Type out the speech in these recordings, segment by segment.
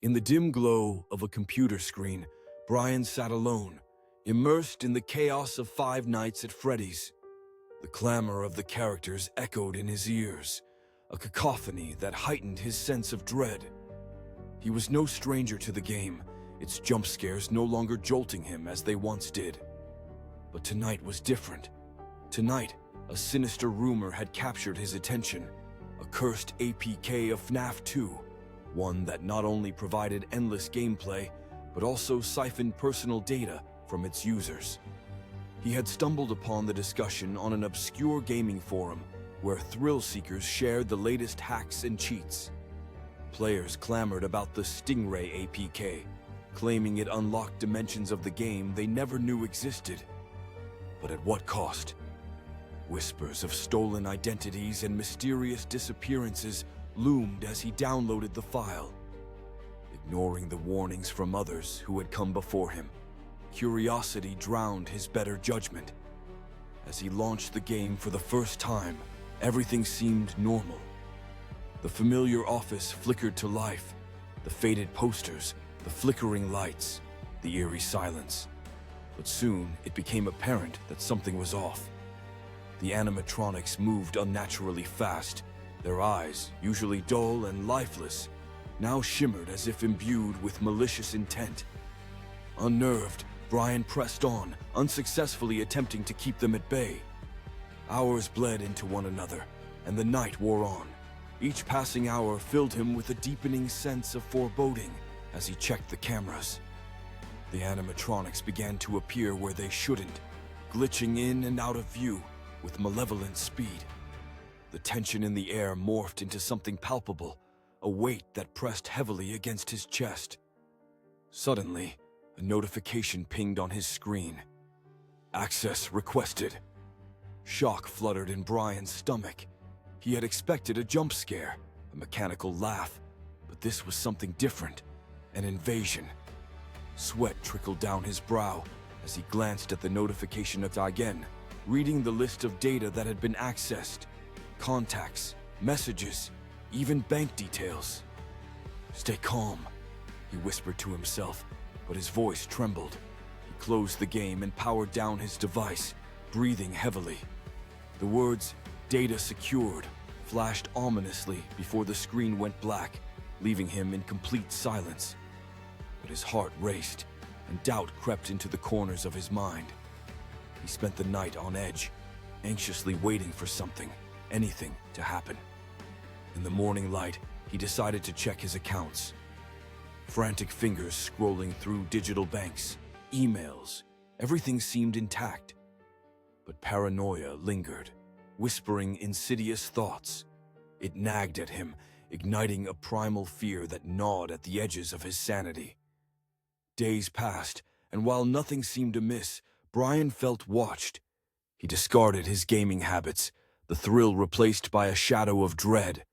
In the dim glow of a computer screen, Brian sat alone, immersed in the chaos of Five Nights at Freddy's. The clamor of the characters echoed in his ears, a cacophony that heightened his sense of dread. He was no stranger to the game, its jump scares no longer jolting him as they once did. But tonight was different. Tonight, a sinister rumor had captured his attention, a cursed APK of Fnaf 2, one that not only provided endless gameplay, but also siphoned personal data from its users. He had stumbled upon the discussion on an obscure gaming forum where thrill-seekers shared the latest hacks and cheats. Players clamored about the Stingray APK, claiming it unlocked dimensions of the game they never knew existed. But at what cost? Whispers of stolen identities and mysterious disappearances loomed as he downloaded the file. Ignoring the warnings from others who had come before him, curiosity drowned his better judgment. As he launched the game for the first time, everything seemed normal. The familiar office flickered to life, the faded posters, the flickering lights, the eerie silence. But soon it became apparent that something was off. The animatronics moved unnaturally fast. Their eyes, usually dull and lifeless, now shimmered as if imbued with malicious intent. Unnerved, Brian pressed on, unsuccessfully attempting to keep them at bay. Hours bled into one another, and the night wore on. Each passing hour filled him with a deepening sense of foreboding as he checked the cameras. The animatronics began to appear where they shouldn't, glitching in and out of view with malevolent speed. The tension in the air morphed into something palpable, a weight that pressed heavily against his chest. Suddenly, a notification pinged on his screen. Access requested. Shock fluttered in Brian's stomach. He had expected a jump scare, a mechanical laugh, but this was something different, an invasion. Sweat trickled down his brow as he glanced at the notification again, reading the list of data that had been accessed. Contacts, messages, even bank details. "Stay calm," he whispered to himself, but his voice trembled. He closed the game and powered down his device, breathing heavily. The words, "Data secured," flashed ominously before the screen went black, leaving him in complete silence. But his heart raced, and doubt crept into the corners of his mind. He spent the night on edge, anxiously waiting for something, anything to happen. In the morning light, he decided to check his accounts. Frantic fingers scrolling through digital banks, emails, everything seemed intact. But paranoia lingered, whispering insidious thoughts. It nagged at him, igniting a primal fear that gnawed at the edges of his sanity. Days passed, and while nothing seemed amiss, Brian felt watched. He discarded his gaming habits, the thrill replaced by a shadow of dread.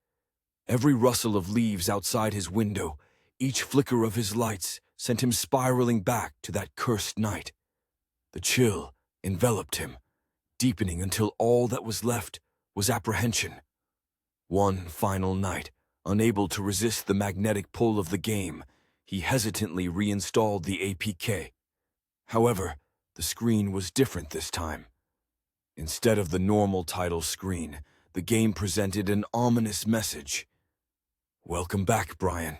Every rustle of leaves outside his window, each flicker of his lights sent him spiraling back to that cursed night. The chill enveloped him, deepening until all that was left was apprehension. One final night, unable to resist the magnetic pull of the game, he hesitantly reinstalled the APK. However, the screen was different this time. Instead of the normal title screen, the game presented an ominous message. "Welcome back, Brian."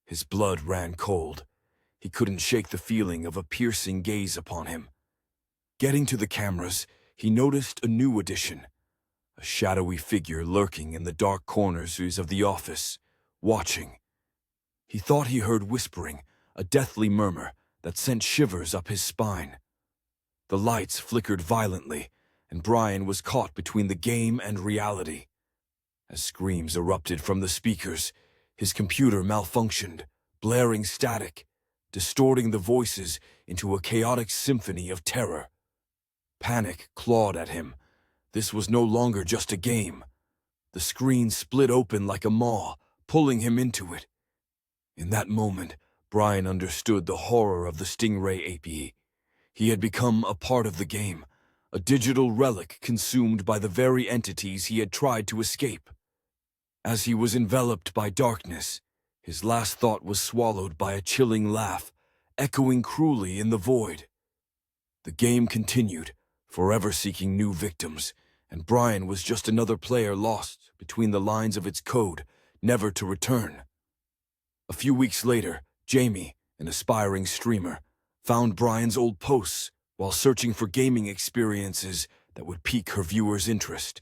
His blood ran cold. He couldn't shake the feeling of a piercing gaze upon him. Getting to the cameras, he noticed a new addition, a shadowy figure lurking in the dark corners of the office, watching. He thought he heard whispering, a deathly murmur that sent shivers up his spine. The lights flickered violently, and Brian was caught between the game and reality. As screams erupted from the speakers, his computer malfunctioned, blaring static, distorting the voices into a chaotic symphony of terror. Panic clawed at him. This was no longer just a game. The screen split open like a maw, pulling him into it. In that moment, Brian understood the horror of the Stingray APE. He had become a part of the game, a digital relic consumed by the very entities he had tried to escape. As he was enveloped by darkness, His last thought was swallowed by a chilling laugh, echoing cruelly in the void. The game continued, forever seeking new victims, and Brian was just another player lost between the lines of its code, never to return. A few weeks later, Jamie, an aspiring streamer, found Brian's old posts while searching for gaming experiences that would pique her viewers' interest.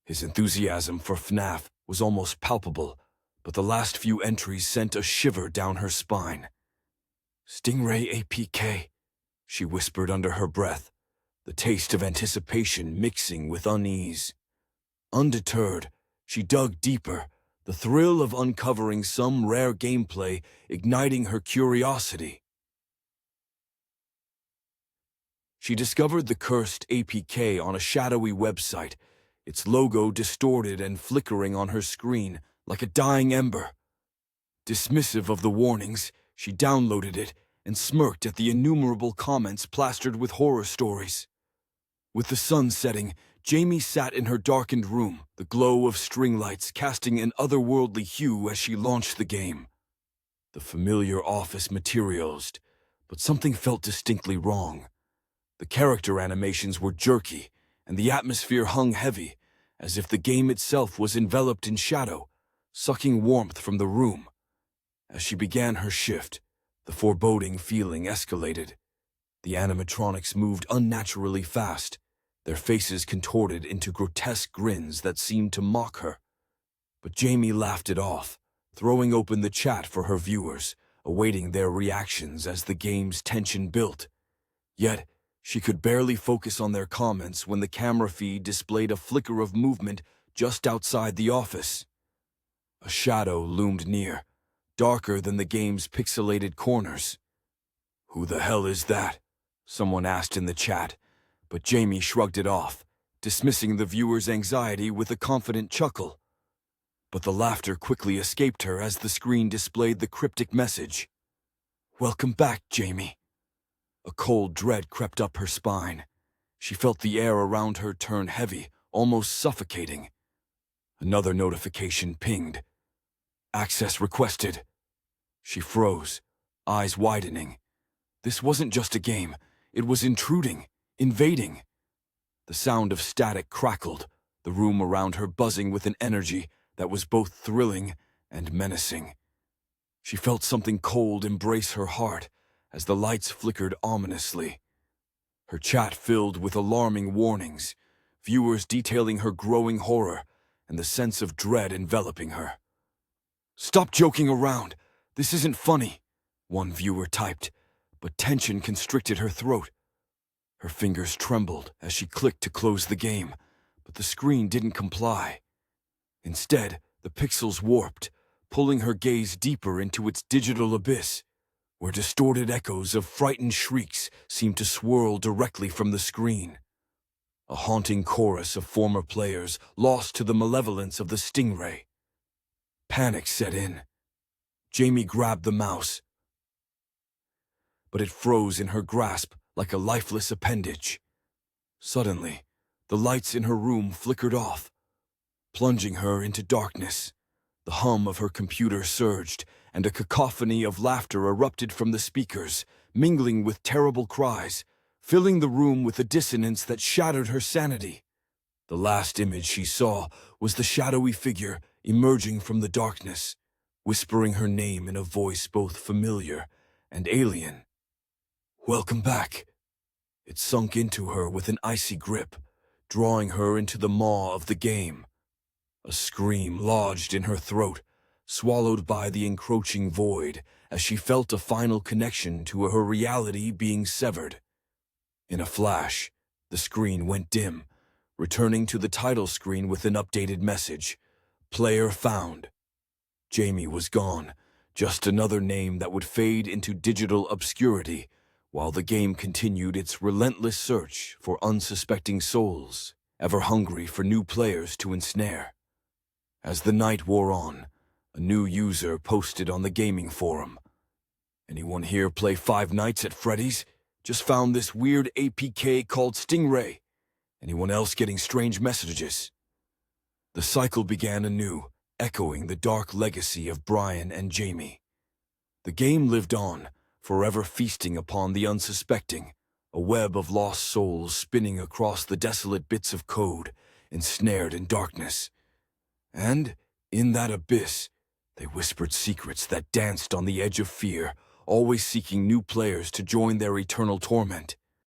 His enthusiasm for Fnaf was almost palpable, but the last few entries sent a shiver down her spine. "Stingray APK," she whispered under her breath, the taste of anticipation mixing with unease. Undeterred, she dug deeper, the thrill of uncovering some rare gameplay igniting her curiosity. She discovered the cursed APK on a shadowy website, its logo distorted and flickering on her screen like a dying ember. Dismissive of the warnings, she downloaded it and smirked at the innumerable comments plastered with horror stories. With the sun setting, Jamie sat in her darkened room, the glow of string lights casting an otherworldly hue as she launched the game. The familiar office materialized, but something felt distinctly wrong. The character animations were jerky, and the atmosphere hung heavy, as if the game itself was enveloped in shadow, sucking warmth from the room. As she began her shift, the foreboding feeling escalated. The animatronics moved unnaturally fast, their faces contorted into grotesque grins that seemed to mock her. But Jamie laughed it off, throwing open the chat for her viewers, awaiting their reactions as the game's tension built. Yet, she could barely focus on their comments when the camera feed displayed a flicker of movement just outside the office. A shadow loomed near, darker than the game's pixelated corners. "Who the hell is that?" someone asked in the chat, but Jamie shrugged it off, dismissing the viewer's anxiety with a confident chuckle. But the laughter quickly escaped her as the screen displayed the cryptic message. "Welcome back, Jamie." A cold dread crept up her spine. She felt the air around her turn heavy, almost suffocating. Another notification pinged. "Access requested." She froze, eyes widening. This wasn't just a game, it was intruding, invading. The sound of static crackled, the room around her buzzing with an energy that was both thrilling and menacing. She felt something cold embrace her heart as the lights flickered ominously. Her chat filled with alarming warnings, viewers detailing her growing horror and the sense of dread enveloping her. "Stop joking around, this isn't funny," one viewer typed, but tension constricted her throat. Her fingers trembled as she clicked to close the game, but the screen didn't comply. Instead, the pixels warped, pulling her gaze deeper into its digital abyss, where distorted echoes of frightened shrieks seemed to swirl directly from the screen. A haunting chorus of former players lost to the malevolence of the Stingray. Panic set in. Jamie grabbed the mouse, but it froze in her grasp like a lifeless appendage. Suddenly, the lights in her room flickered off, plunging her into darkness. The hum of her computer surged, and a cacophony of laughter erupted from the speakers, mingling with terrible cries, filling the room with a dissonance that shattered her sanity. The last image she saw was the shadowy figure emerging from the darkness, whispering her name in a voice both familiar and alien. "Welcome back." It sunk into her with an icy grip, drawing her into the maw of the game. A scream lodged in her throat, swallowed by the encroaching void as she felt a final connection to her reality being severed. In a flash, the screen went dim, returning to the title screen with an updated message. "Player found." Jamie was gone, just another name that would fade into digital obscurity, while the game continued its relentless search for unsuspecting souls, ever hungry for new players to ensnare. As the night wore on, a new user posted on the gaming forum. "Anyone here play Five Nights at Freddy's? Just found this weird APK called Stingray. Anyone else getting strange messages?" The cycle began anew, echoing the dark legacy of Brian and Jamie. The game lived on, forever feasting upon the unsuspecting, a web of lost souls spinning across the desolate bits of code, ensnared in darkness. And, in that abyss, they whispered secrets that danced on the edge of fear, always seeking new players to join their eternal torment.